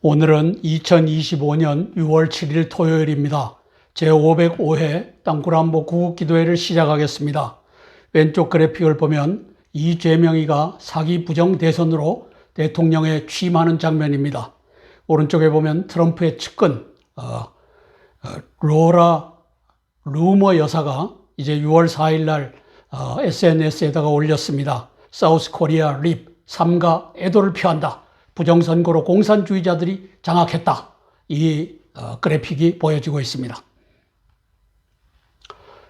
오늘은 2025년 6월 7일 토요일입니다. 제505회 땅굴안보 구국기도회를 시작하겠습니다. 왼쪽 그래픽을 보면 이재명이가 사기 부정 대선으로 대통령에 취임하는 장면입니다. 오른쪽에 보면 트럼프의 측근 로라 루머 여사가 이제 6월 4일 날 SNS에다가 올렸습니다. 사우스 코리아 립 삼가 애도를 표한다. 부정선거로 공산주의자들이 장악했다. 이 그래픽이 보여지고 있습니다.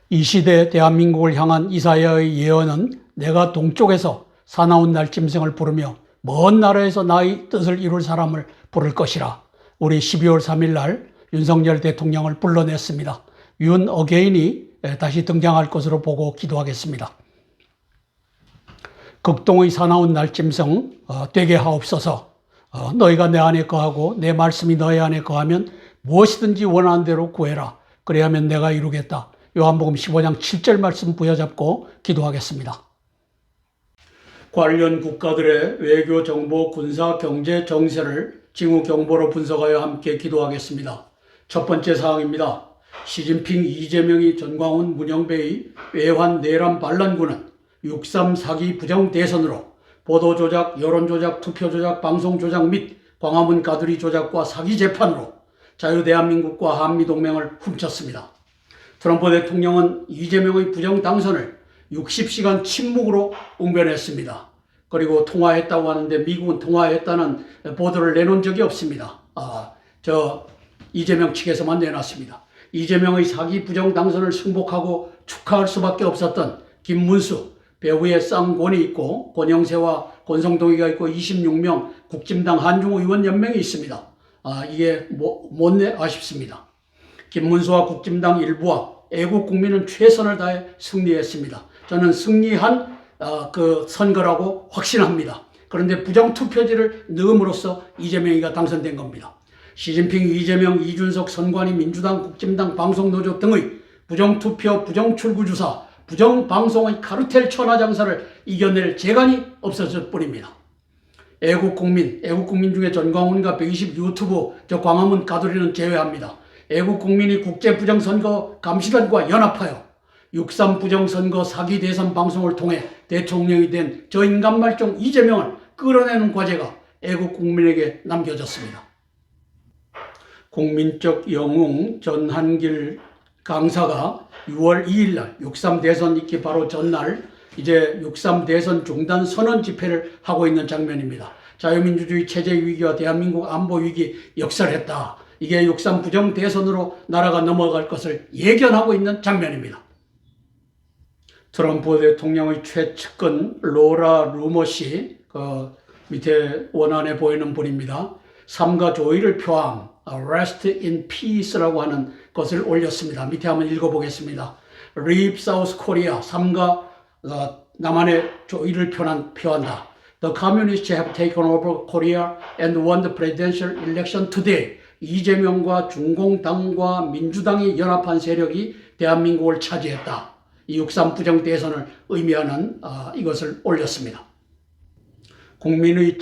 이 시대 대한민국을 향한 이사야의 예언은 내가 동쪽에서 사나운 날짐승을 부르며 먼 나라에서 나의 뜻을 이룰 사람을 부를 것이라. 우리 12월 3일 날 윤석열 대통령을 불러냈습니다. 윤 어게인이 다시 등장할 것으로 보고 기도하겠습니다. 극동의 사나운 날짐승 되게 하옵소서. 너희가 내 안에 거하고 내 말씀이 너희 안에 거하면 무엇이든지 원하는 대로 구해라. 그래야면 내가 이루겠다. 요한복음 15장 7절 말씀 부여잡고 기도하겠습니다. 관련 국가들의 외교, 정보, 군사, 경제, 정세를 징후 경보로 분석하여 함께 기도하겠습니다. 첫 번째 사항입니다. 시진핑, 이재명이, 전광훈, 문영배의 외환 내란 반란군은 6.3 사기 부정 대선으로 보도조작, 여론조작, 투표조작, 방송조작 및 광화문 가두리 조작과 사기 재판으로 자유대한민국과 한미동맹을 훔쳤습니다. 트럼프 대통령은 이재명의 부정 당선을 60시간 침묵으로 웅변했습니다. 그리고 통화했다고 하는데 미국은 통화했다는 보도를 내놓은 적이 없습니다. 이재명 측에서만 내놨습니다. 이재명의 사기 부정 당선을 승복하고 축하할 수밖에 없었던 김문수, 배후에 쌍권이 있고 권영세와 권성동이가 있고 26명 국진당 한중호 의원 연맹이 있습니다. 이게 못내 아쉽습니다. 김문수와 국진당 일부와 애국 국민은 최선을 다해 승리했습니다. 저는 승리한 그 선거라고 확신합니다. 그런데 부정투표지를 넣음으로써 이재명이가 당선된 겁니다. 시진핑, 이재명, 이준석, 선관위, 민주당, 국진당, 방송노조 등의 부정투표, 부정출구주사, 부정방송의 카르텔 천하장사를 이겨낼 재간이 없었을 뿐입니다. 애국국민 중에 전광훈과 120 유튜브 광화문 가두리는 제외합니다. 애국국민이 국제부정선거 감시단과 연합하여 6.3 부정선거 사기 대선 방송을 통해 대통령이 된 저 인간말종 이재명을 끌어내는 과제가 애국국민에게 남겨졌습니다. 국민적 영웅 전한길 강사가 6월 2일 날 6.3 대선 있기 바로 전날 이제 6.3 대선 중단 선언 집회를 하고 있는 장면입니다. 자유민주주의 체제 위기와 대한민국 안보 위기 역설했다. 이게 6.3 부정 대선으로 나라가 넘어갈 것을 예견하고 있는 장면입니다. 트럼프 대통령의 최측근 로라 루머 씨, 밑에 원안에 보이는 분입니다. 삼가 조의를 표함, Rest in Peace라고 하는 것을 올렸습니다. 밑에 한번 읽어보겠습니다. Leave South Korea, 삼가 남한의 조의를 표한다. The communists have taken over Korea and won the presidential election today. 이재명과 중공당과 민주당이 연합한 세력이 대한민국을 차지했다. 이 6.3 부정 대선을 의미하는 이것을 올렸습니다. 국민의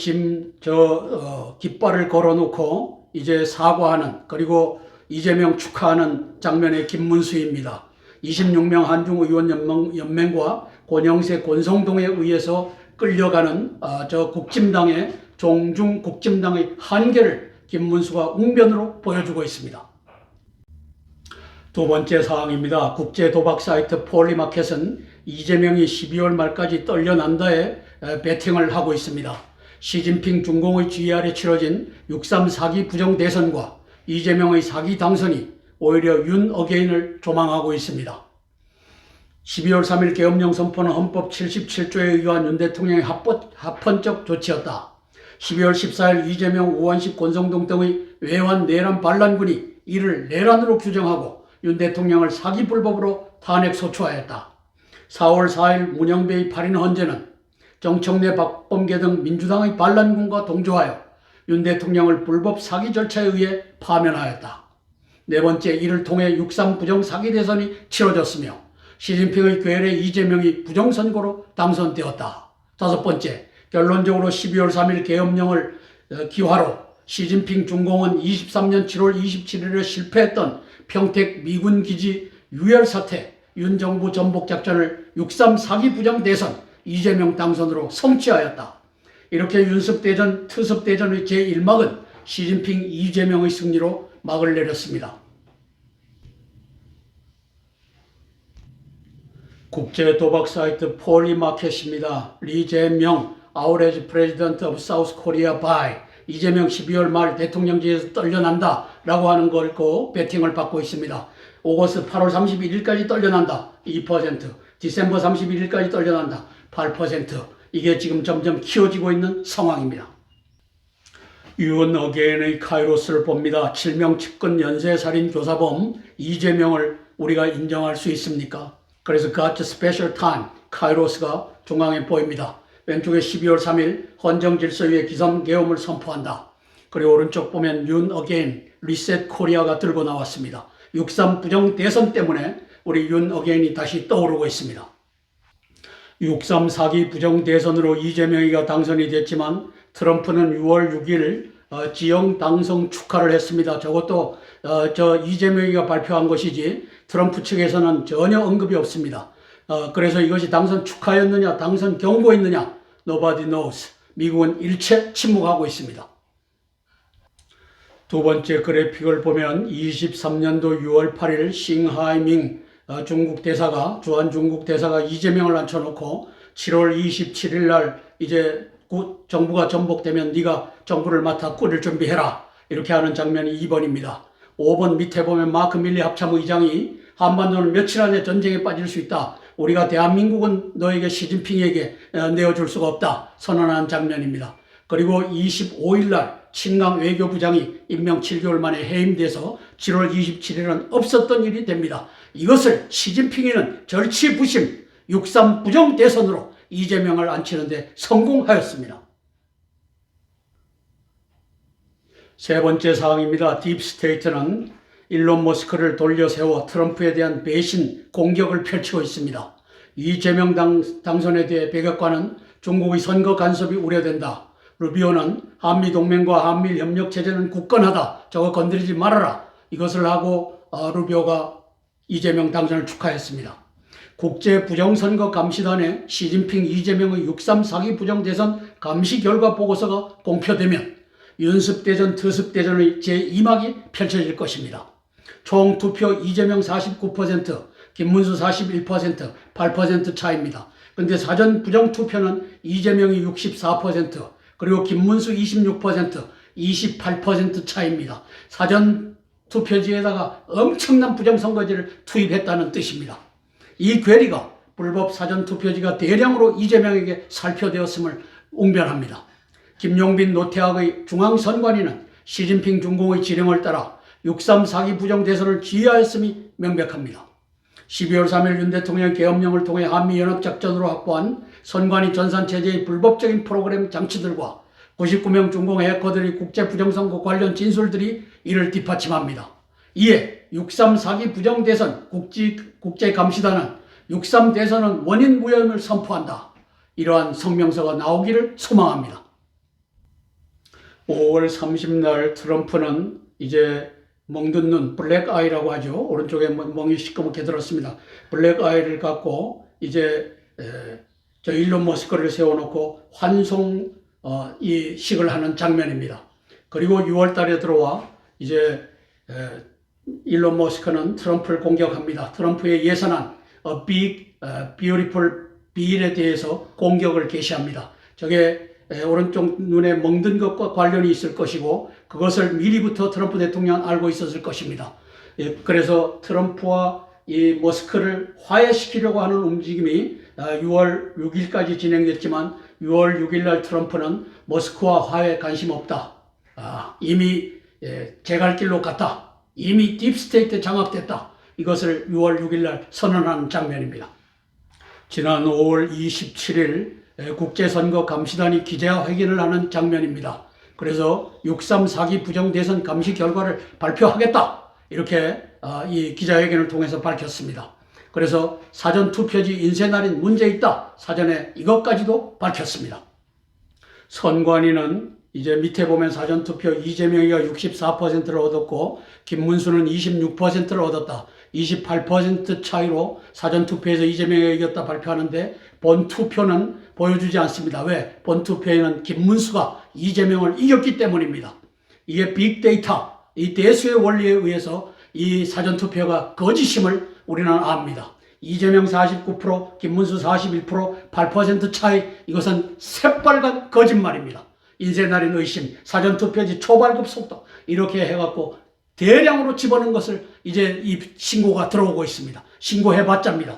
깃발을 걸어놓고 이제 사과하는 그리고 이재명 축하하는 장면의 김문수입니다. 26명 한중호 의원 연맹과 권영세, 권성동에 의해서 끌려가는 저 국진당의 종중 국진당의 한계를 김문수가 웅변으로 보여주고 있습니다. 두 번째 사항입니다. 국제 도박 사이트 폴리마켓은 이재명이 12월 말까지 떨려난다에 베팅을 하고 있습니다. 시진핑 중공의 지휘 아래 치러진 6.3 사기 부정 대선과 이재명의 사기 당선이 오히려 윤 어게인을 조망하고 있습니다. 12월 3일 계엄령 선포는 헌법 77조에 의한 윤 대통령의 합헌적 조치였다. 12월 14일 이재명, 우원식, 권성동 등의 외환 내란 반란군이 이를 내란으로 규정하고 윤 대통령을 사기 불법으로 탄핵 소추하였다. 4월 4일 문영배의 8인 헌재는 정청래, 박범계 등 민주당의 반란군과 동조하여 윤 대통령을 불법 사기 절차에 의해 파면하였다. 네 번째, 이를 통해 6.3 부정 사기 대선이 치러졌으며 시진핑의 괴뢰 이재명이 부정선거로 당선되었다. 다섯 번째, 결론적으로 12월 3일 계엄령을 기화로 시진핑 중공은 23년 7월 27일에 실패했던 평택 미군 기지 유혈 사태, 윤 정부 전복 작전을 6.3 사기 부정 대선 이재명 당선으로 성취하였다. 이렇게 윤습대전, 특습대전의 제1막은 시진핑 이재명의 승리로 막을 내렸습니다. 국제 도박 사이트 폴리마켓입니다. 리재명, 아우레지 프레지던트 오브 사우스 코리아 바이, 이재명 12월 말 대통령직에서 떨려난다 라고 하는 걸 그 배팅을 받고 있습니다. 오거스트 8월 31일까지 떨려난다 2%, 디셈버 31일까지 떨려난다 8%. 이게 지금 점점 키워지고 있는 상황입니다. 윤 어게인의 카이로스를 봅니다. 7명 측근 연쇄살인 교사범 이재명을 우리가 인정할 수 있습니까? 그래서 Got Special Time, 카이로스가 중앙에 보입니다. 왼쪽에 12월 3일 헌정질서위의 기성계엄을 선포한다. 그리고 오른쪽 보면 윤 어게인, 리셋 코리아가 들고 나왔습니다. 6.3 부정 대선 때문에 우리 윤 어게인이 다시 떠오르고 있습니다. 6.3 사기 부정 대선으로 이재명이가 당선이 됐지만 트럼프는 6월 6일 지역 당선 축하를 했습니다. 저것도 이재명이가 발표한 것이지 트럼프 측에서는 전혀 언급이 없습니다. 그래서 이것이 당선 축하였느냐 당선 경고였느냐 nobody knows. 미국은 일체 침묵하고 있습니다. 두 번째 그래픽을 보면 23년도 6월 8일 싱하이밍 중국 대사가, 주한 중국 대사가 이재명을 앉혀놓고 7월 27일 날 이제 정부가 전복되면 네가 정부를 맡아 꾸릴 준비해라 이렇게 하는 장면이 2번입니다. 5번 밑에 보면 마크 밀리 합참의장이 한반도는 며칠 안에 전쟁에 빠질 수 있다. 우리가 대한민국은 너에게 시진핑에게 내어줄 수가 없다. 선언한 장면입니다. 그리고 25일 날 친강 외교부장이 임명 7개월 만에 해임돼서 7월 27일은 없었던 일이 됩니다. 이것을 시진핑이는 절치부심 6.3 부정 대선으로 이재명을 앉히는데 성공하였습니다. 세 번째 사항입니다. 딥스테이트는 일론 머스크를 돌려세워 트럼프에 대한 배신 공격을 펼치고 있습니다. 이재명 당선에 대해 백악관은 중국의 선거 간섭이 우려된다. 루비오는 한미동맹과 한미협력체제는 굳건하다. 저거 건드리지 말아라. 이것을 하고 루비오가 이재명 당선을 축하했습니다. 국제부정선거감시단에 시진핑 이재명의 6.3 사기 부정대선 감시 결과 보고서가 공표되면 윤습대전, 특습대전의 제2막이 펼쳐질 것입니다. 총 투표 이재명 49%, 김문수 41%, 8% 차이입니다. 그런데 사전 부정투표는 이재명이 64%, 그리고 김문수 26%, 28% 차이입니다. 사전 투표지에다가 엄청난 부정선거제를 투입했다는 뜻입니다. 이 괴리가 불법 사전투표지가 대량으로 이재명에게 살펴되었음을 웅변합니다. 김용빈 노태학의 중앙선관위는 시진핑 중공의 지령을 따라 6.3 사기 부정 대선을 지휘하였음이 명백합니다. 12월 3일 윤 대통령 계엄령을 통해 한미연합작전으로 확보한 선관위 전산체제의 불법적인 프로그램 장치들과 99명 중공 해커들의 국제부정선거 관련 진술들이 이를 뒷받침합니다. 이에 6.3 사기 부정대선 국제감시단은 6.3 대선은 원인 무효임을 선포한다. 이러한 성명서가 나오기를 소망합니다. 5월 30날 트럼프는 이제 멍든 눈, 블랙 아이라고 하죠. 오른쪽에 멍이 시커멓게 들었습니다. 블랙 아이를 갖고 이제 저 일론 머스크를 세워놓고 환송 이식을 하는 장면입니다. 그리고 6월 달에 들어와 이제 일론 머스크는 트럼프를 공격합니다. 트럼프의 예산안 Big Beautiful Bill에 대해서 공격을 개시합니다. 저게 오른쪽 눈에 멍든 것과 관련이 있을 것이고 그것을 미리부터 트럼프 대통령은 알고 있었을 것입니다. 그래서 트럼프와 이 머스크를 화해시키려고 하는 움직임이 6월 6일까지 진행됐지만 6월 6일 날 트럼프는 머스크와 화해에 관심 없다. 이미 제갈길로 갔다. 이미 딥스테이트 장악됐다. 이것을 6월 6일 날 선언하는 장면입니다. 지난 5월 27일 국제선거감시단이 기자회견을 하는 장면입니다. 그래서 6.3 사기 부정대선 감시 결과를 발표하겠다. 이렇게 이 기자회견을 통해서 밝혔습니다. 그래서 사전투표지 인쇄날인 문제 있다. 사전에 이것까지도 밝혔습니다. 선관위는 이제 밑에 보면 사전투표 이재명이가 64%를 얻었고 김문수는 26%를 얻었다. 28% 차이로 사전투표에서 이재명이 이겼다 발표하는데 본투표는 보여주지 않습니다. 왜? 본투표에는 김문수가 이재명을 이겼기 때문입니다. 이게 빅데이터, 이 대수의 원리에 의해서 이 사전투표가 거짓임을 우리는 압니다. 이재명 49%, 김문수 41%, 8% 차이, 이것은 새빨간 거짓말입니다. 인쇄날인 의심, 사전투표지 초발급 속도, 이렇게 해갖고 대량으로 집어넣은 것을 이제 이 신고가 들어오고 있습니다. 신고해봤자입니다.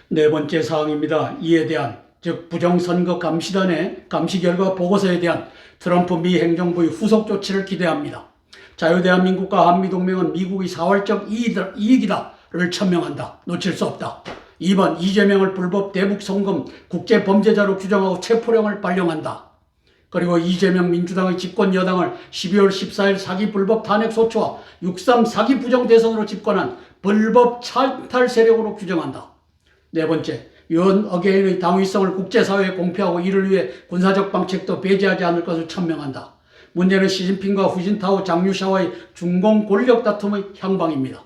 네 번째 사항입니다. 이에 대한, 즉 부정선거 감시단의 감시 결과 보고서에 대한 트럼프 미 행정부의 후속 조치를 기대합니다. 자유대한민국과 한미동맹은 미국의 사활적 이익이다를 천명한다. 놓칠 수 없다. 2번, 이재명을 불법 대북 송금 국제범죄자로 규정하고 체포령을 발령한다. 그리고 이재명 민주당의 집권 여당을 12월 14일 사기 불법 탄핵 소추와 6.3 사기 부정 대선으로 집권한 불법 찬탈 세력으로 규정한다. 네 번째, 윤 어게인의 당위성을 국제사회에 공표하고 이를 위해 군사적 방책도 배제하지 않을 것을 천명한다. 문제는 시진핑과 후진타오 장유샤와의 중공 권력 다툼의 향방입니다.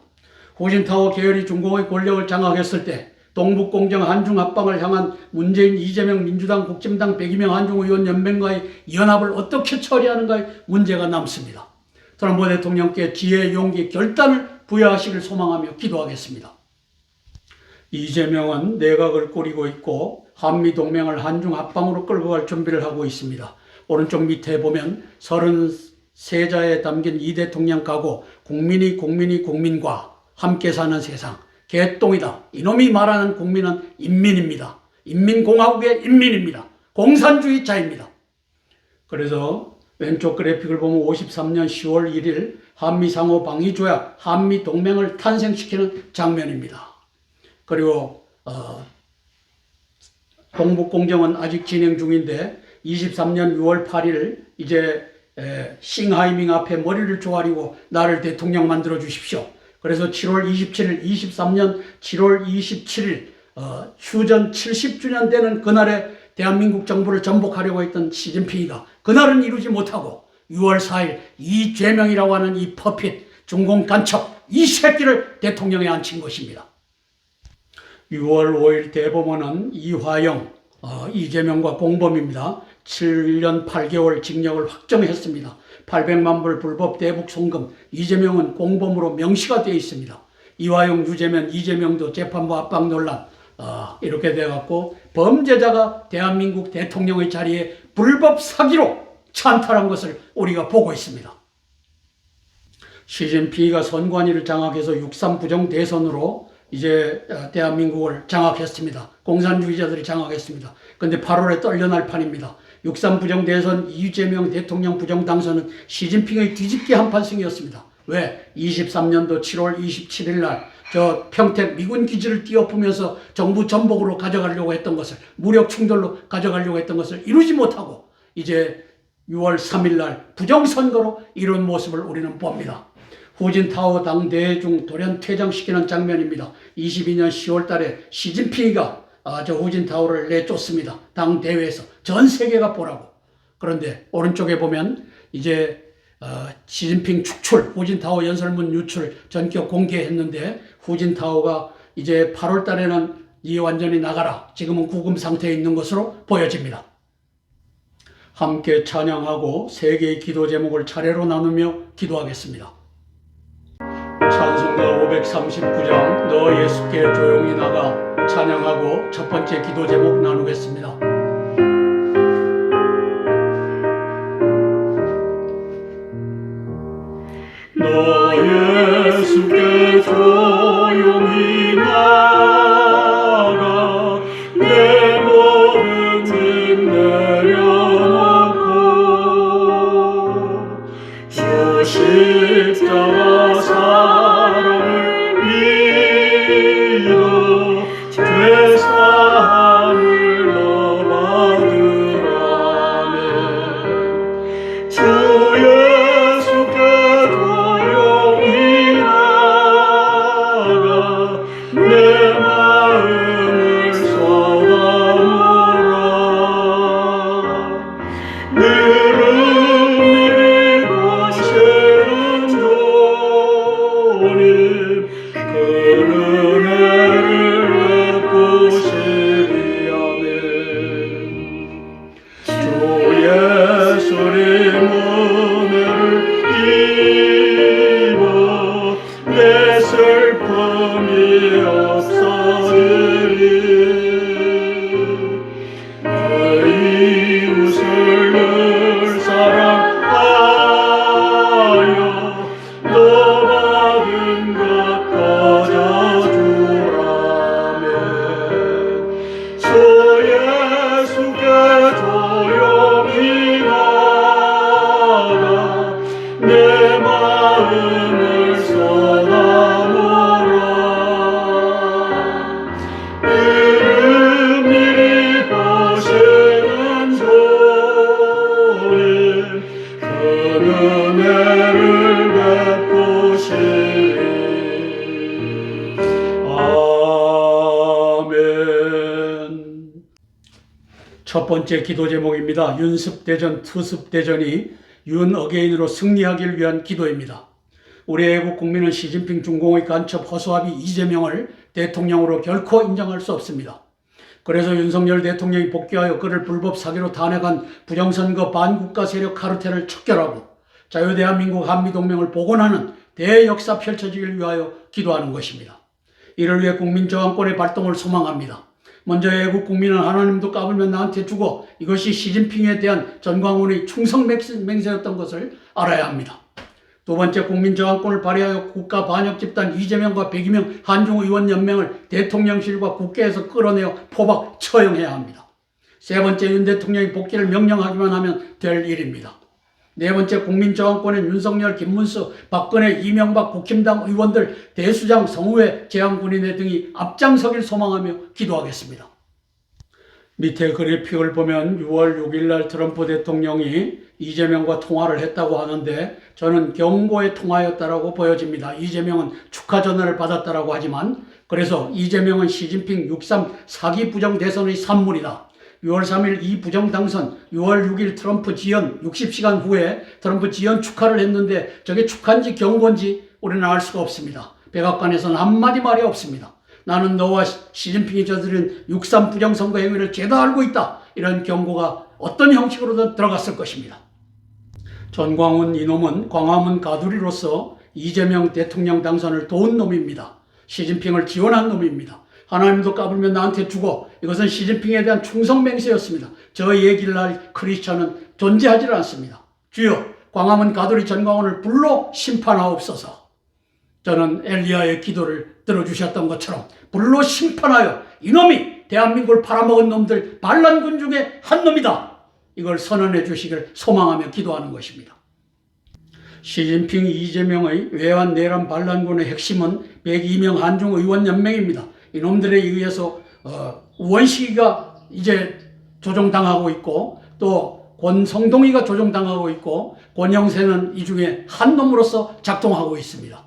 후진타오 계열이 중공의 권력을 장악했을 때 동북공정 한중합방을 향한 문재인, 이재명, 민주당, 국진당, 102명 한중의원 연맹과의 연합을 어떻게 처리하는가에 문제가 남습니다. 트럼프 대통령께 지혜, 용기, 결단을 부여하시길 소망하며 기도하겠습니다. 이재명은 내각을 꾸리고 있고 한미동맹을 한중합방으로 끌고 갈 준비를 하고 있습니다. 오른쪽 밑에 보면 33자에 담긴 이 대통령 가고 국민과 함께 사는 세상. 개똥이다. 이놈이 말하는 국민은 인민입니다. 인민공화국의 인민입니다. 공산주의자입니다. 그래서 왼쪽 그래픽을 보면 53년 10월 1일 한미상호 방위조약 한미동맹을 탄생시키는 장면입니다. 그리고 동북공정은 아직 진행 중인데 23년 6월 8일 이제 싱하이밍 앞에 머리를 조아리고 나를 대통령 만들어 주십시오. 그래서 7월 27일, 23년 7월 27일 휴전 70주년 되는 그날에 대한민국 정부를 전복하려고 했던 시진핑이가 그날은 이루지 못하고 6월 4일 이재명이라고 하는 이 퍼핏, 중공 간첩, 이 새끼를 대통령에 앉힌 것입니다. 6월 5일 대법원은 이화영, 이재명과 공범입니다. 7년 8개월 징역을 확정했습니다. 800만 불 불법 대북 송금, 이재명은 공범으로 명시가 되어 있습니다. 이화영, 유재명, 이재명도 재판부 압박 논란, 이렇게 돼갖고 범죄자가 대한민국 대통령의 자리에 불법 사기로 찬탈한 것을 우리가 보고 있습니다. 시진핑이가 선관위를 장악해서 6.3 부정 대선으로 이제 대한민국을 장악했습니다. 공산주의자들이 장악했습니다. 그런데 8월에 떨려날 판입니다. 6.3 부정 대선 이재명 대통령 부정 당선은 시진핑의 뒤집기 한판승이었습니다. 왜? 23년도 7월 27일 날 저 평택 미군 기지를 띄엎으면서 정부 전복으로 가져가려고 했던 것을, 무력 충돌로 가져가려고 했던 것을 이루지 못하고 이제 6월 3일 날 부정선거로 이룬 모습을 우리는 봅니다. 후진타오 당 대중 돌연 퇴장시키는 장면입니다. 22년 10월 달에 시진핑이가 저 후진타오를 내쫓습니다. 당 대회에서 전 세계가 보라고. 그런데 오른쪽에 보면 이제 시진핑 축출, 후진타오 연설문 유출 전격 공개했는데 후진타오가 이제 8월 달에는 이 완전히 나가라. 지금은 구금 상태에 있는 것으로 보여집니다. 함께 찬양하고 세 개의 기도 제목을 차례로 나누며 기도하겠습니다. 찬송가 539장 너 예수께 조용히 나가 찬양하고 첫 번째 기도 제목 나누겠습니다. 너 예수께 조용히 나가 내 모든 짐 내려놓고 주 십자가 사랑을 믿어 죄사함을 너 받으라네. 주 예수께 조용히 나가 내 마음을 쏟아놓으라. 내 은혜를 베푸시리. 아멘. 첫 번째 기도 제목입니다. 윤습대전, 투습대전이 윤어게인으로 승리하기를 위한 기도입니다. 우리 애국 국민은 시진핑 중공의 간첩 허수아비 이재명을 대통령으로 결코 인정할 수 없습니다. 그래서 윤석열 대통령이 복귀하여 그를 불법 사기로 탄핵한 부정선거 반국가 세력 카르텔을 척결하고 자유대한민국 한미동맹을 복원하는 대역사 펼쳐지기를 위하여 기도하는 것입니다. 이를 위해 국민저항권의 발동을 소망합니다. 먼저 애국 국민은 하나님도 까불면 나한테 주고 이것이 시진핑에 대한 전광훈의 충성 맹세였던 것을 알아야 합니다. 두 번째, 국민저항권을 발휘하여 국가 반역 집단 이재명과 백이명 한중의원연맹을 대통령실과 국회에서 끌어내어 포박 처형해야 합니다. 세 번째, 윤 대통령이 복귀를 명령하기만 하면 될 일입니다. 네 번째, 국민저항권은 윤석열, 김문수, 박근혜, 이명박, 국힘당 의원들, 대수장, 성우회, 재향군인회 등이 앞장서길 소망하며 기도하겠습니다. 밑에 그래픽을 보면 6월 6일 날 트럼프 대통령이 이재명과 통화를 했다고 하는데 저는 경고의 통화였다라고 보여집니다. 이재명은 축하 전화를 받았다라고 하지만 그래서 이재명은 시진핑 6.3 사기 부정 대선의 산물이다. 6월 3일 이 부정 당선, 6월 6일 트럼프 지연 60시간 후에 트럼프 지연 축하를 했는데 저게 축하인지 경고인지 우리는 알 수가 없습니다. 백악관에서는 한마디 말이 없습니다. 나는 너와 시진핑이 저지른 6.3 부정선거 행위를 죄다 알고 있다. 이런 경고가 어떤 형식으로든 들어갔을 것입니다. 전광훈 이놈은 광화문 가두리로서 이재명 대통령 당선을 도운 놈입니다. 시진핑을 지원한 놈입니다. 하나님도 까불면 나한테 주고 이것은 시진핑에 대한 충성 맹세였습니다. 저 얘기를 할 크리스찬은 존재하지 않습니다. 주여, 광화문 가두리 전광훈을 불로 심판하옵소서. 저는 엘리야의 기도를 들어주셨던 것처럼 불로 심판하여 이놈이 대한민국을 팔아먹은 놈들 반란군 중에 한 놈이다. 이걸 선언해 주시길 소망하며 기도하는 것입니다. 시진핑 이재명의 외환 내란 반란군의 핵심은 백이명 한중의원연맹입니다. 이놈들에 의해서 우원식이가 이제 조종당하고 있고 또 권성동이가 조종당하고 있고 권영세는 이 중에 한 놈으로서 작동하고 있습니다.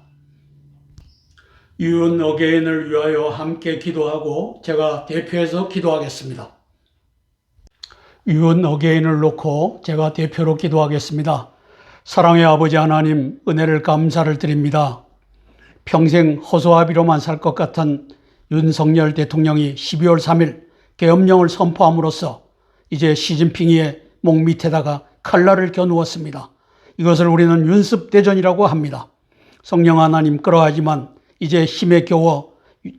윤어게인을 위하여 함께 기도하고 제가 대표해서 기도하겠습니다. 윤어게인을 놓고 제가 대표로 기도하겠습니다. 사랑의 아버지 하나님, 은혜를 감사를 드립니다. 평생 허수아비로만 살 것 같은 윤석열 대통령이 12월 3일 계엄령을 선포함으로써 이제 시진핑이의 목 밑에다가 칼날을 겨누었습니다. 이것을 우리는 윤습대전이라고 합니다. 성령 하나님 그러하지만 이제 힘에 겨워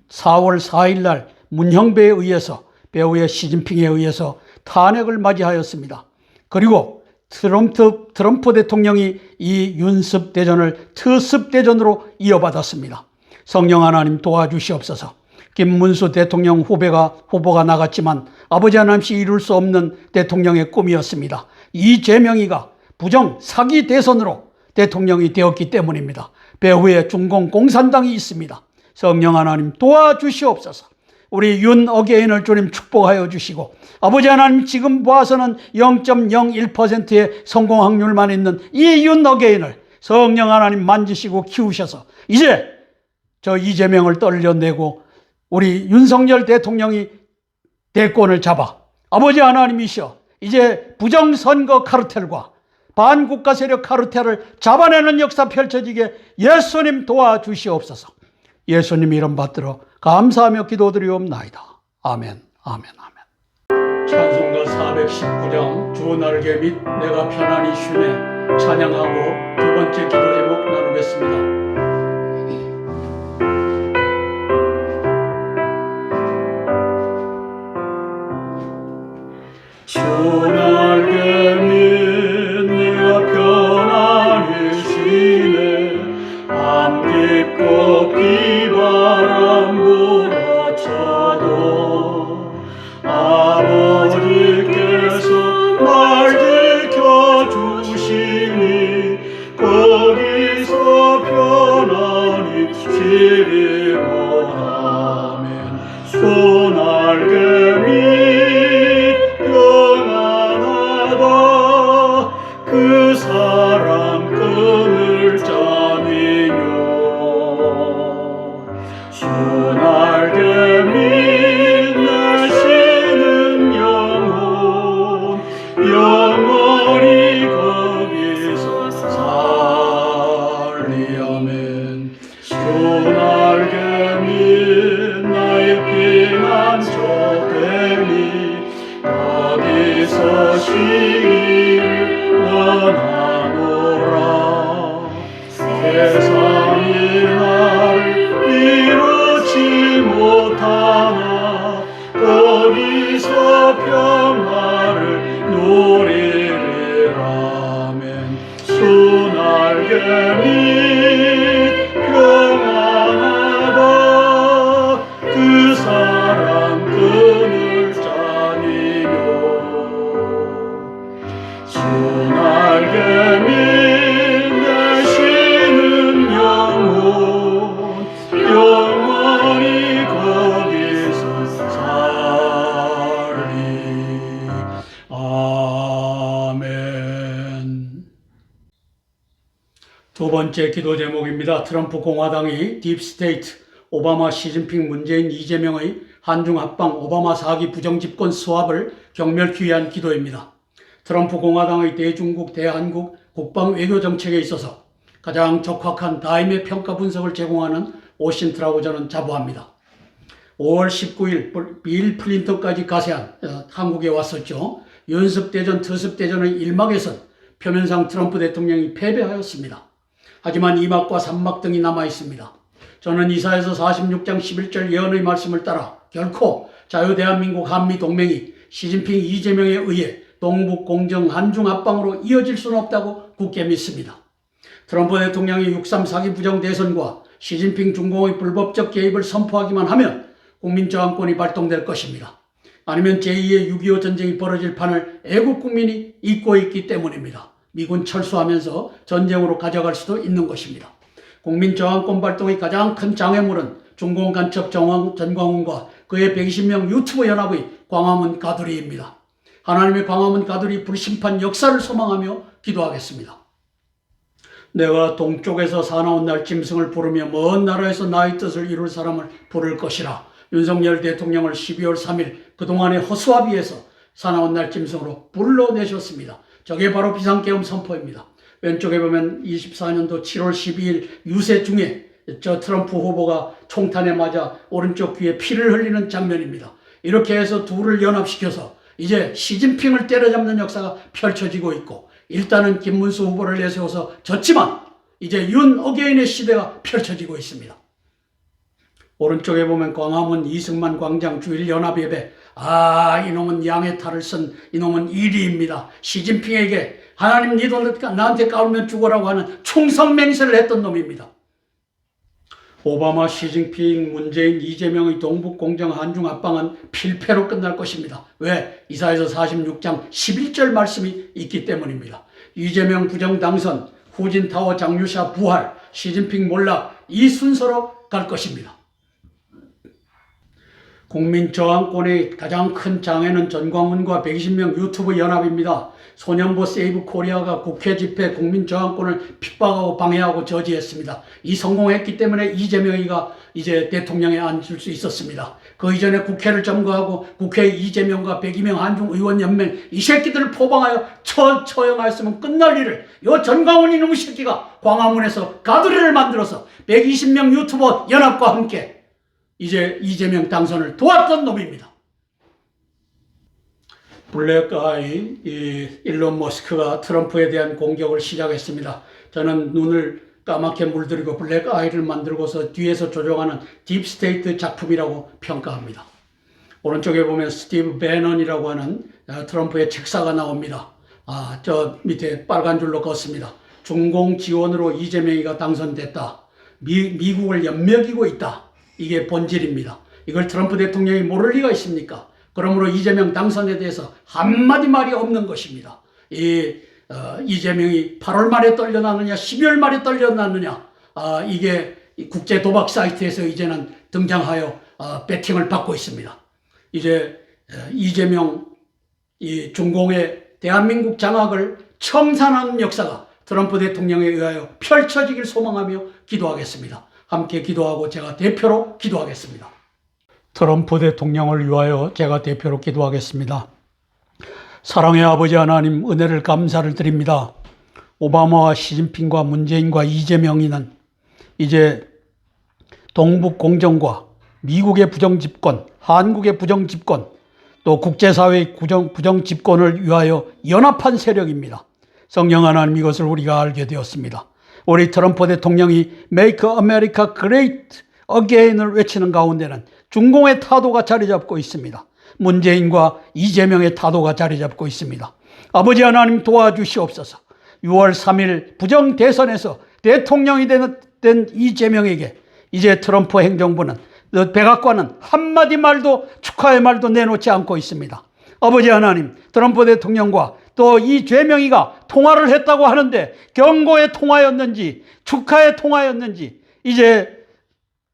4월 4일 날 문형배에 의해서 배후의 시진핑에 의해서 탄핵을 맞이하였습니다. 그리고 트럼프 대통령이 이 윤습대전을 트습대전으로 이어받았습니다. 성령 하나님 도와주시옵소서. 김문수 대통령 후보가 나갔지만 아버지 하나님이 이룰 수 없는 대통령의 꿈이었습니다. 이재명이가 부정 사기 대선으로 대통령이 되었기 때문입니다. 배후에 중공 공산당이 있습니다. 성령 하나님 도와주시옵소서. 우리 윤어게인을 주님 축복하여 주시고 아버지 하나님 지금 봐서는 0.01%의 성공 확률만 있는 이 윤어게인을 성령 하나님 만지시고 키우셔서 이제 저 이재명을 떨려내고 우리 윤석열 대통령이 대권을 잡아 아버지 하나님이시여 이제 부정선거 카르텔과 반국가 세력 카르텔을 잡아내는 역사 펼쳐지게 예수님 도와주시옵소서. 예수님 이름 받들어 감사하며 기도드리옵나이다. 아멘, 아멘, 아멘. 찬송가 419장 주 날개 및 내가 편안히 쉬네 찬양하고 두 번째 기도 제목 나누겠습니다. 주 날개 및 내가 편안히 쉬네 밤 깊고 비바람 불어쳐도 아버지께서 날 지켜주시니 거기 및 평안하다 그 사랑 그물 자니며 순알게 및 내쉬는 영혼 영원히 거기서 살리. 아멘. 두 번째 기도 제목입니다. 트럼프 공화당이 딥스테이트, 오바마, 시진핑, 문재인, 이재명의 한중 합방, 오바마 4기 부정집권 수합을 경멸키 위한 기도입니다. 트럼프 공화당의 대중국, 대한국 국방 외교 정책에 있어서 가장 적확한 다임의 평가 분석을 제공하는 오신트라고 저는 자부합니다. 5월 19일 빌 클린턴까지 가세한 한국에 왔었죠. 연습대전, 특습대전의 1막에선 표면상 트럼프 대통령이 패배하였습니다. 하지만 2막과 3막 등이 남아 있습니다. 저는 이사야서 46장 11절 예언의 말씀을 따라 결코 자유대한민국 한미동맹이 시진핑, 이재명에 의해 동북 공정 한중 합방으로 이어질 수는 없다고 굳게 믿습니다. 트럼프 대통령이 6.3 사기 부정 대선과 시진핑 중공의 불법적 개입을 선포하기만 하면 국민저항권이 발동될 것입니다. 아니면 제2의 6.25 전쟁이 벌어질 판을 애국 국민이 잊고 있기 때문입니다. 미군 철수하면서 전쟁으로 가져갈 수도 있는 것입니다. 국민저항권 발동의 가장 큰 장애물은 중공 간첩 전광훈과 그의 120명 유튜브 연합의 광화문 가두리입니다. 하나님의 광화문 가두리 불심판 역사를 소망하며 기도하겠습니다. 내가 동쪽에서 사나운 날 짐승을 부르며 먼 나라에서 나의 뜻을 이룰 사람을 부를 것이라. 윤석열 대통령을 12월 3일 그동안의 허수아비에서 사나운 날 짐승으로 불러내셨습니다. 저게 바로 비상계엄 선포입니다. 왼쪽에 보면 24년도 7월 12일 유세 중에 저 트럼프 후보가 총탄에 맞아 오른쪽 귀에 피를 흘리는 장면입니다. 이렇게 해서 둘을 연합시켜서 이제 시진핑을 때려잡는 역사가 펼쳐지고 있고, 일단은 김문수 후보를 내세워서 졌지만 이제 윤 어게인의 시대가 펼쳐지고 있습니다. 오른쪽에 보면 광화문 이승만 광장 주일 연합예배. 이놈은 양의 탈을 쓴 이놈은 이리입니다. 시진핑에게 하나님 니도 나한테 까불면 죽어라고 하는 충성맹세를 했던 놈입니다. 오바마, 시진핑, 문재인, 이재명의 동북공정 한중 합방은 필패로 끝날 것입니다. 왜? 이사야서 46장 11절 말씀이 있기 때문입니다. 이재명 부정당선, 후진타워 장유샤 부활, 시진핑 몰락, 이 순서로 갈 것입니다. 국민 저항권의 가장 큰 장애는 전광훈과 120명 유튜브 연합입니다. 소년보 세이브 코리아가 국회 집회 국민 저항권을 핍박하고 방해하고 저지했습니다. 이 성공했기 때문에 이재명이가 이제 대통령에 앉을 수 있었습니다. 그 이전에 국회를 점거하고 국회에 이재명과 102명 한중의원연맹 이 새끼들을 포방하여 처형하였으면 끝날 일을 요 전광훈 이놈의 새끼가 광화문에서 가두리를 만들어서 120명 유튜버 연합과 함께 이제 이재명 당선을 도왔던 놈입니다. 블랙아이 일론 머스크가 트럼프에 대한 공격을 시작했습니다. 저는 눈을 까맣게 물들이고 블랙아이를 만들고서 뒤에서 조종하는 딥스테이트 작품이라고 평가합니다. 오른쪽에 보면 스티브 배넌이라고 하는 트럼프의 책사가 나옵니다. 저 밑에 빨간 줄로 긋습니다. 중공 지원으로 이재명이가 당선됐다. 미국을 엿먹이고 있다. 이게 본질입니다. 이걸 트럼프 대통령이 모를 리가 있습니까? 그러므로 이재명 당선에 대해서 한마디 말이 없는 것입니다. 이재명이 8월 말에 떨려났느냐 12월 말에 떨려났느냐, 이게 국제 도박 사이트에서 이제는 등장하여 배팅을 받고 있습니다. 이제 이재명 중공의 대한민국 장악을 청산하는 역사가 트럼프 대통령에 의하여 펼쳐지길 소망하며 기도하겠습니다. 함께 기도하고 제가 대표로 기도하겠습니다. 트럼프 대통령을 위하여 제가 대표로 기도하겠습니다. 사랑의 아버지 하나님, 은혜를 감사를 드립니다. 오바마와 시진핑과 문재인과 이재명이는 이제 동북 공정과 미국의 부정집권, 한국의 부정집권, 또 국제사회의 부정집권을 위하여 연합한 세력입니다. 성령 하나님, 이것을 우리가 알게 되었습니다. 우리 트럼프 대통령이 Make America Great Again을 외치는 가운데는 중공의 타도가 자리 잡고 있습니다. 문재인과 이재명의 타도가 자리 잡고 있습니다. 아버지 하나님 도와주시옵소서. 6월 3일 부정 대선에서 대통령이 된 이재명에게 이제 트럼프 행정부는 백악관은 한마디 말도 축하의 말도 내놓지 않고 있습니다. 아버지 하나님, 트럼프 대통령과 또 이재명이가 통화를 했다고 하는데 경고의 통화였는지 축하의 통화였는지 이제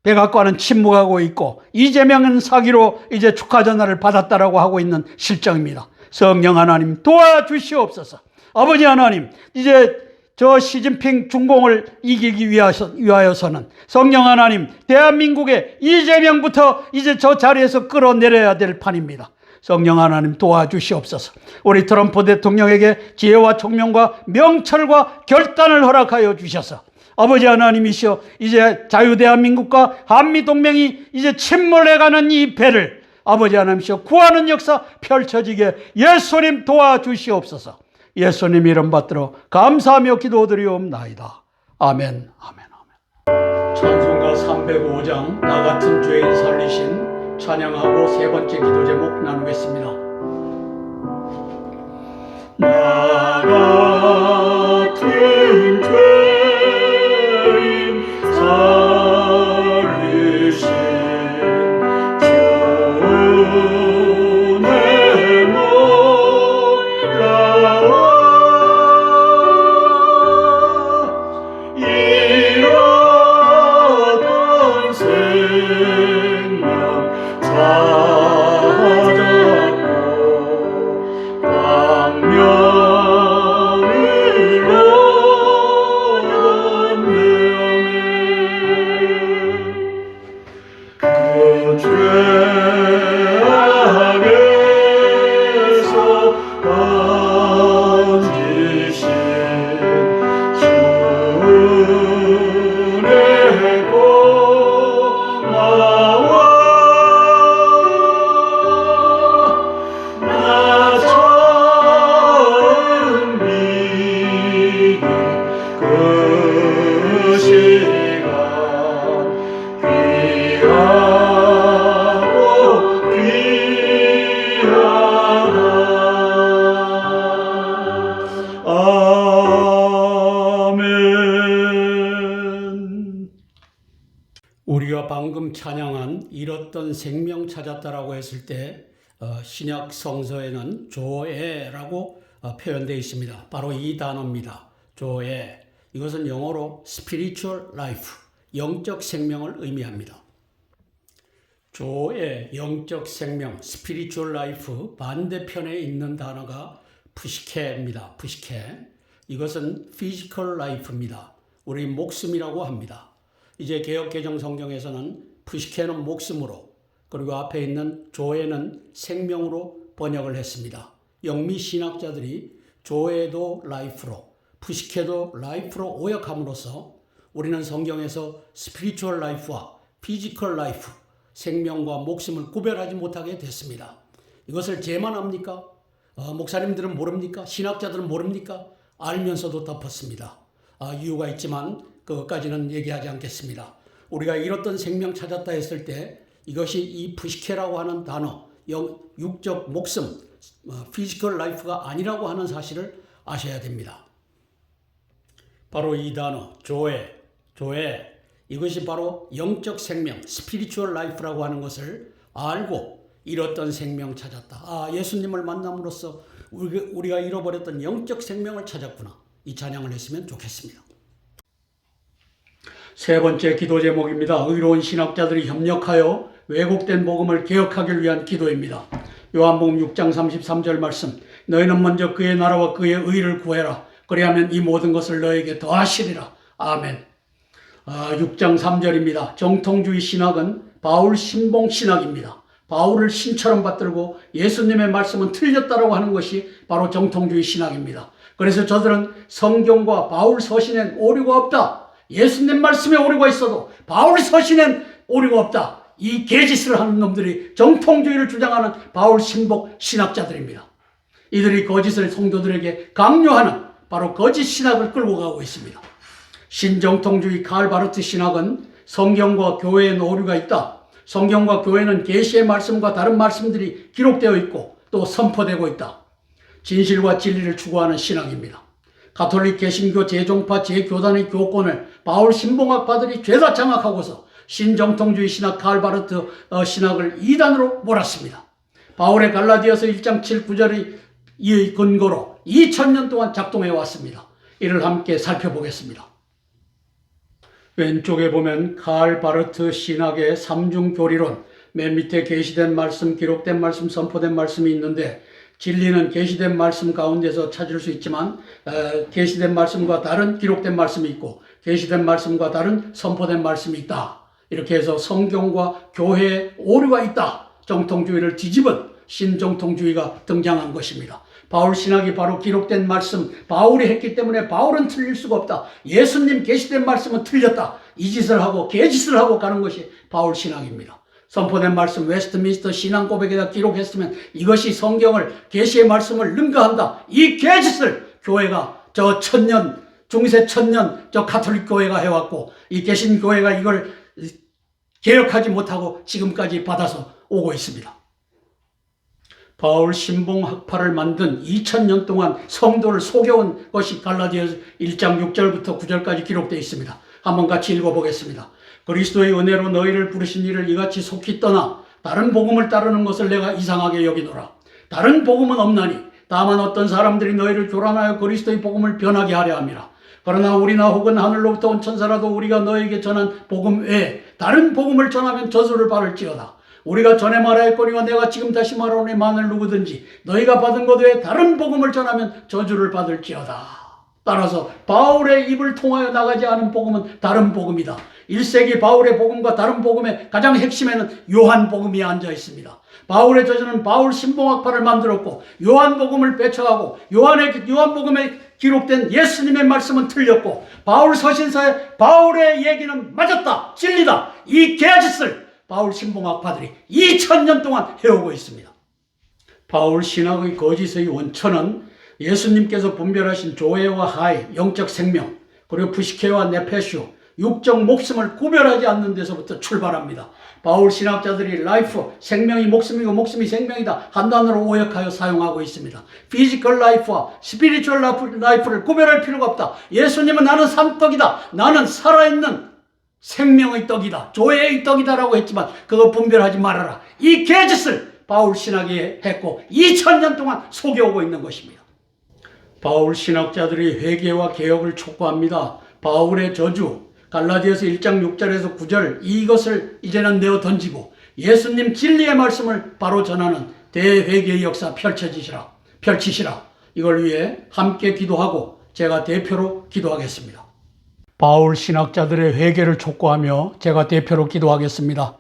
백악관은 침묵하고 있고 이재명은 사기로 이제 축하 전화를 받았다라고 하고 있는 실정입니다. 성령 하나님 도와주시옵소서. 아버지 하나님, 이제 저 시진핑 중공을 이기기 위하여서는 성령 하나님, 대한민국의 이재명부터 이제 저 자리에서 끌어내려야 될 판입니다. 성령 하나님 도와주시옵소서. 우리 트럼프 대통령에게 지혜와 총명과 명철과 결단을 허락하여 주셔서 아버지 하나님이시여, 이제 자유대한민국과 한미동맹이 이제 침몰해가는 이 배를 아버지 하나님이시여 구하는 역사 펼쳐지게 예수님 도와주시옵소서. 예수님 이름 받들어 감사하며 기도드리옵나이다. 아멘, 아멘, 아멘. 찬송가 305장 나 같은 죄인 살리신 찬양하고 세 번째 기도 제목 나누겠습니다. 나 같은 죄인 살리신 주의 놀라워 잃었던 생명 찾았고 광명을 얻었네. 그 죄악에서 건지신 주의 고마워. 나 처음 믿은 그 시간 귀하고 귀하다. 아멘. 우리가 방금 찬양한 잃었던 생명 찾았다라고 했을 때 신약 성서에는 조에라고 표현되어 있습니다. 바로 이 단어입니다. 조에. 이것은 영어로 spiritual life, 영적 생명을 의미합니다. 조에, 영적 생명, spiritual life 반대편에 있는 단어가 푸시케입니다. 푸시케. 이것은 physical life입니다. 우리 목숨이라고 합니다. 이제 개역개정 성경에서는 푸시케는 목숨으로, 그리고 앞에 있는 조에는 생명으로 번역을 했습니다. 영미 신학자들이 조에도 라이프로, 푸시케도 라이프로 오역함으로써 우리는 성경에서 스피리추얼 라이프와 피지컬 라이프, 생명과 목숨을 구별하지 못하게 됐습니다. 이것을 제만 합니까? 목사님들은 모릅니까? 신학자들은 모릅니까? 알면서도 덮었습니다. 이유가 있지만 그것까지는 얘기하지 않겠습니다. 우리가 잃었던 생명 찾았다 했을 때 이것이 이 푸시케라고 하는 단어, 육적 목숨, 피지컬 라이프가 아니라고 하는 사실을 아셔야 됩니다. 바로 이 단어, 조에, 이것이 바로 영적 생명, 스피리추얼 라이프라고 하는 것을 알고 잃었던 생명 찾았다. 예수님을 만남으로써 우리가 잃어버렸던 영적 생명을 찾았구나. 이 찬양을 했으면 좋겠습니다. 세 번째 기도 제목입니다. 의로운 신학자들이 협력하여 왜곡된 복음을 개혁하기 위한 기도입니다. 요한복음 6장 33절 말씀, 너희는 먼저 그의 나라와 그의 의를 구해라. 그리하면 이 모든 것을 너에게 더하시리라. 아멘. 6장 3절입니다. 정통주의 신학은 바울 신봉 신학입니다. 바울을 신처럼 받들고 예수님의 말씀은 틀렸다고 하는 것이 바로 정통주의 신학입니다. 그래서 저들은 성경과 바울 서신엔 오류가 없다. 예수님 말씀에 오류가 있어도 바울 서신엔 오류가 없다. 이 개짓을 하는 놈들이 정통주의를 주장하는 바울 신복 신학자들입니다. 이들이 거짓을 성도들에게 강요하는 바로 거짓 신학을 끌고 가고 있습니다. 신정통주의 칼 바르트 신학은 성경과 교회엔 오류가 있다. 성경과 교회는 계시의 말씀과 다른 말씀들이 기록되어 있고 또 선포되고 있다. 진실과 진리를 추구하는 신학입니다. 가톨릭 개신교 제종파 제교단의 교권을 바울 신봉학파들이 죄다 장악하고서 신정통주의 신학 칼바르트 신학을 이단으로 몰았습니다. 바울의 갈라디아서 1장 7, 9절의 이 근거로 2000년 동안 작동해 왔습니다. 이를 함께 살펴보겠습니다. 왼쪽에 보면 칼바르트 신학의 삼중교리론, 맨 밑에 계시된 말씀, 기록된 말씀, 선포된 말씀이 있는데 진리는 계시된 말씀 가운데서 찾을 수 있지만 계시된 말씀과 다른 기록된 말씀이 있고 계시된 말씀과 다른 선포된 말씀이 있다. 이렇게 해서 성경과 교회에 오류가 있다. 정통주의를 뒤집은 신정통주의가 등장한 것입니다. 바울 신학이 바로 기록된 말씀, 바울이 했기 때문에 바울은 틀릴 수가 없다. 예수님 계시된 말씀은 틀렸다. 이 짓을 하고 개짓을 하고 가는 것이 바울 신학입니다. 선포된 말씀, 웨스트민스터 신앙 고백에다 기록했으면 이것이 성경을 계시의 말씀을 능가한다. 이 개짓을 교회가 저 천년, 중세 천년 저 가톨릭 교회가 해왔고 이 개신 교회가 이걸 개혁하지 못하고 지금까지 받아서 오고 있습니다. 바울 신봉학파를 만든 2000년 동안 성도를 속여온 것이 갈라디아서 1장 6절부터 9절까지 기록되어 있습니다. 한번 같이 읽어보겠습니다. 그리스도의 은혜로 너희를 부르신 이를 이같이 속히 떠나 다른 복음을 따르는 것을 내가 이상하게 여기노라. 다른 복음은 없나니 다만 어떤 사람들이 너희를 교란하여 그리스도의 복음을 변하게 하려 함이라. 그러나 우리나 혹은 하늘로부터 온 천사라도 우리가 너희에게 전한 복음 외에 다른 복음을 전하면 저주를 받을지어다. 우리가 전에 말하였거니와 내가 지금 다시 말하오니 만일 누구든지 너희가 받은 것 외에 다른 복음을 전하면 저주를 받을지어다. 따라서 바울의 입을 통하여 나가지 않은 복음은 다른 복음이다. 1세기 바울의 복음과 다른 복음의 가장 핵심에는 요한 복음이 앉아 있습니다. 바울의 저주는 바울 신봉학파를 만들었고 요한 복음을 배척하고 요한 복음에 기록된 예수님의 말씀은 틀렸고 바울 서신서에 바울의 얘기는 맞았다, 진리다. 이 개짓을 바울 신봉학파들이 2000년 동안 해오고 있습니다. 바울 신학의 거짓의 원천은 예수님께서 분별하신 조회와 하이, 영적 생명, 그리고 푸시케와 네페슈, 육적 목숨을 구별하지 않는 데서부터 출발합니다. 바울 신학자들이 라이프, 생명이 목숨이고 목숨이 생명이다 한 단어로 오역하여 사용하고 있습니다. 피지컬 라이프와 스피리추얼 라이프를 구별할 필요가 없다. 예수님은 나는 산떡이다. 나는 살아있는 생명의 떡이다. 조회의 떡이다 라고 했지만 그거 분별하지 말아라. 이 개짓을 바울 신학이 했고 2000년 동안 속여오고 있는 것입니다. 바울 신학자들이 회개와 개혁을 촉구합니다. 바울의 저주, 갈라디아서 1장 6절에서 9절 이것을 이제는 내어 던지고 예수님 진리의 말씀을 바로 전하는 대회개의 역사 펼치시라. 이걸 위해 함께 기도하고 제가 대표로 기도하겠습니다. 바울 신학자들의 회개를 촉구하며 제가 대표로 기도하겠습니다.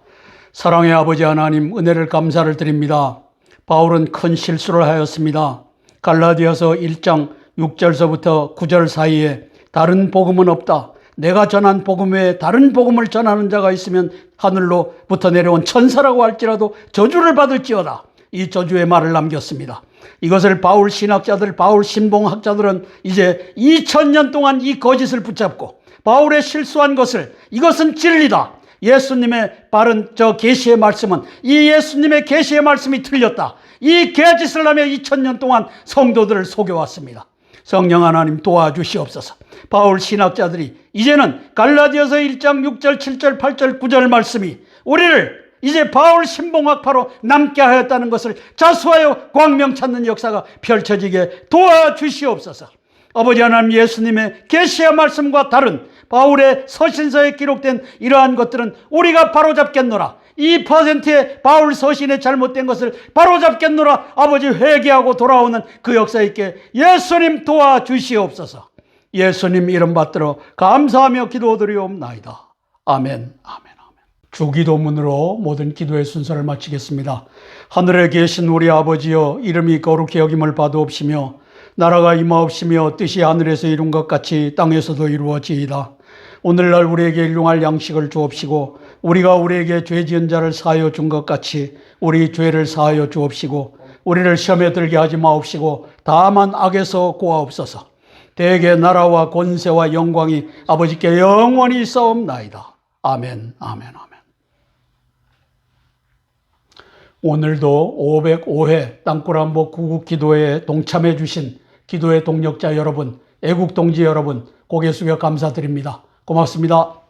사랑의 아버지 하나님, 은혜를 감사를 드립니다. 바울은 큰 실수를 하였습니다. 갈라디아서 1장 6절서부터 9절 사이에 다른 복음은 없다. 내가 전한 복음 외에 다른 복음을 전하는 자가 있으면 하늘로부터 내려온 천사라고 할지라도 저주를 받을지어다. 이 저주의 말을 남겼습니다. 이것을 바울 신학자들, 바울 신봉학자들은 이제 2000년 동안 이 거짓을 붙잡고 바울의 실수한 것을 이것은 진리다. 예수님의 바른 저 계시의 말씀은 이 예수님의 계시의 말씀이 틀렸다. 이 개짓을 하며 2000년 동안 성도들을 속여왔습니다. 성령 하나님 도와주시옵소서. 바울 신학자들이 이제는 갈라디아서 1장 6절 7절 8절 9절 말씀이 우리를 이제 바울 신봉학파로 남게 하였다는 것을 자수하여 광명 찾는 역사가 펼쳐지게 도와주시옵소서. 아버지 하나님, 예수님의 계시의 말씀과 다른 바울의 서신서에 기록된 이러한 것들은 우리가 바로잡겠노라. 2%의 바울 서신에 잘못된 것을 바로잡겠노라. 아버지, 회개하고 돌아오는 그 역사 있게 예수님 도와주시옵소서. 예수님 이름 받들어 감사하며 기도드리옵나이다. 아멘. 주기도문으로 모든 기도의 순서를 마치겠습니다. 하늘에 계신 우리 아버지여, 이름이 거룩히 여김을 받으옵시며 나라가 임하옵시며 뜻이 하늘에서 이룬 것 같이 땅에서도 이루어지이다. 오늘날 우리에게 일용할 양식을 주옵시고 우리가 우리에게 죄 지은 자를 사하여 준 것 같이 우리 죄를 사하여 주옵시고 우리를 시험에 들게 하지 마옵시고 다만 악에서 구하옵소서. 대개 나라와 권세와 영광이 아버지께 영원히 있사옵나이다. 아멘. 오늘도 505회 땅굴한복 구국 기도회에 동참해 주신 기도의 동력자 여러분, 애국 동지 여러분 고개 숙여 감사드립니다. 고맙습니다.